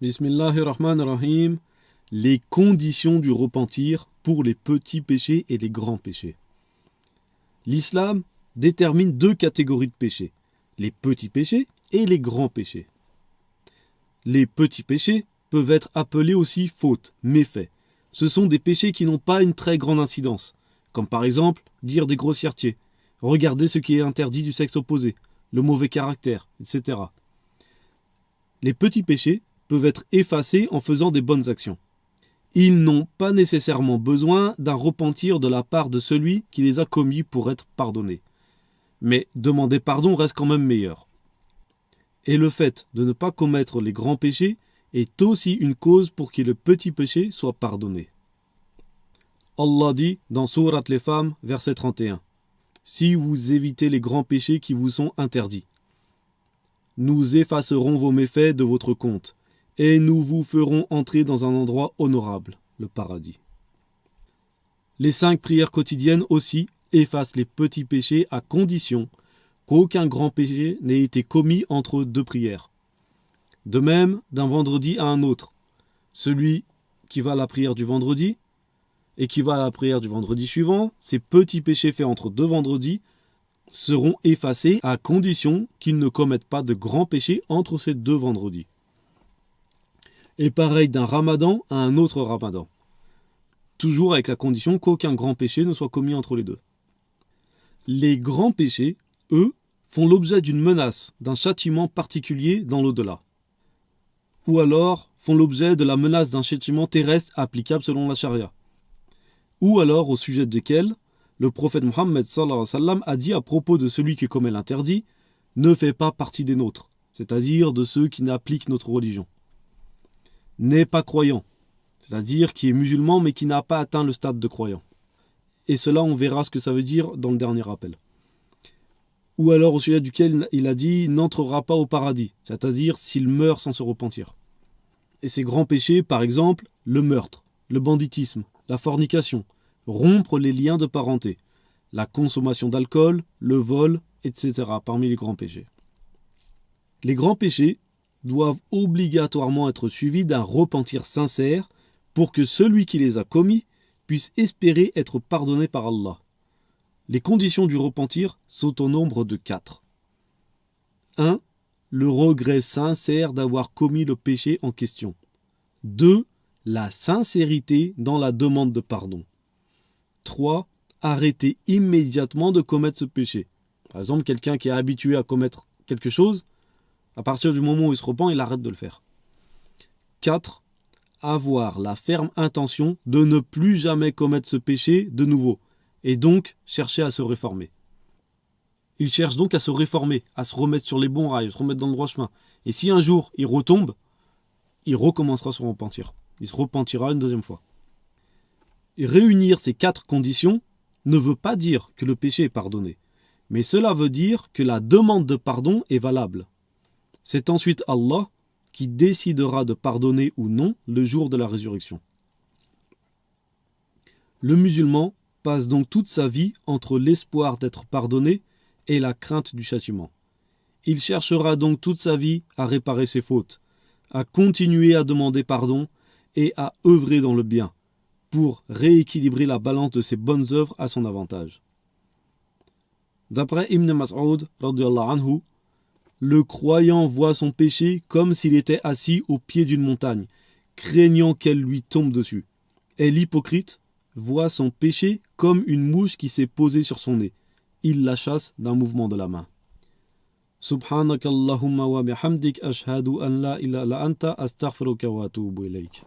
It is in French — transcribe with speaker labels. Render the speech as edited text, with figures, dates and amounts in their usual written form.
Speaker 1: Bismillahirrahmanirrahim. Les conditions du repentir pour les petits péchés et les grands péchés. L'islam détermine deux catégories de péchés, les petits péchés et les grands péchés. Les petits péchés peuvent être appelés aussi fautes, méfaits. Ce sont des péchés qui n'ont pas une très grande incidence, comme par exemple dire des grossièretés, regarder ce qui est interdit du sexe opposé, le mauvais caractère, etc. Les petits péchés peuvent être effacés en faisant des bonnes actions. Ils n'ont pas nécessairement besoin d'un repentir de la part de celui qui les a commis pour être pardonnés. Mais demander pardon reste quand même meilleur. Et le fait de ne pas commettre les grands péchés est aussi une cause pour que le petit péché soit pardonné. Allah dit dans Sourate les Femmes, verset 31, « Si vous évitez les grands péchés qui vous sont interdits, nous effacerons vos méfaits de votre compte, et nous vous ferons entrer dans un endroit honorable, le paradis. » Les 5 prières quotidiennes aussi effacent les petits péchés à condition qu'aucun grand péché n'ait été commis entre 2 prières. De même, d'un vendredi à un autre, celui qui va à la prière du vendredi et qui va à la prière du vendredi suivant, ces petits péchés faits entre 2 vendredis seront effacés à condition qu'ils ne commettent pas de grands péchés entre ces 2 vendredis. Et pareil d'un ramadan à un autre ramadan. Toujours avec la condition qu'aucun grand péché ne soit commis entre les 2. Les grands péchés, eux, font l'objet d'une menace, d'un châtiment particulier dans l'au-delà. Ou alors font l'objet de la menace d'un châtiment terrestre applicable selon la charia. Ou alors au sujet desquels le prophète Mohammed sallallahu alayhi wa sallam a dit à propos de celui qui commet l'interdit, ne fait pas partie des nôtres, c'est-à-dire de ceux qui n'appliquent notre religion. N'est pas croyant, c'est-à-dire qui est musulman mais qui n'a pas atteint le stade de croyant. Et cela, on verra ce que ça veut dire dans le dernier rappel. Ou alors au sujet duquel il a dit n'entrera pas au paradis, c'est-à-dire s'il meurt sans se repentir. Et ces grands péchés, par exemple, le meurtre, le banditisme, la fornication, rompre les liens de parenté, la consommation d'alcool, le vol, etc. parmi les grands péchés. Les grands péchés doivent obligatoirement être suivis d'un repentir sincère pour que celui qui les a commis puisse espérer être pardonné par Allah. Les conditions du repentir sont au nombre de 4. 1. Le regret sincère d'avoir commis le péché en question. 2. La sincérité dans la demande de pardon. 3. Arrêter immédiatement de commettre ce péché. Par exemple, quelqu'un qui est habitué à commettre quelque chose, à partir du moment où il se repent, il arrête de le faire. 4. Avoir la ferme intention de ne plus jamais commettre ce péché de nouveau, et donc chercher à se réformer. Il cherche donc à se réformer, à se remettre sur les bons rails, à se remettre dans le droit chemin. Et si un jour il retombe, il recommencera à se repentir. Il se repentira une deuxième fois. Et réunir ces 4 conditions ne veut pas dire que le péché est pardonné, mais cela veut dire que la demande de pardon est valable. C'est ensuite Allah qui décidera de pardonner ou non le jour de la résurrection. Le musulman passe donc toute sa vie entre l'espoir d'être pardonné et la crainte du châtiment. Il cherchera donc toute sa vie à réparer ses fautes, à continuer à demander pardon et à œuvrer dans le bien, pour rééquilibrer la balance de ses bonnes œuvres à son avantage. D'après Ibn Mas'ud, radiyallahu anhu, le croyant voit son péché comme s'il était assis au pied d'une montagne, craignant qu'elle lui tombe dessus. Et l'hypocrite voit son péché comme une mouche qui s'est posée sur son nez. Il la chasse d'un mouvement de la main. Subhanakallahumma wa bihamdik ashhadu an la ilaha illa anta astaghfiruka wa atubu ilayk.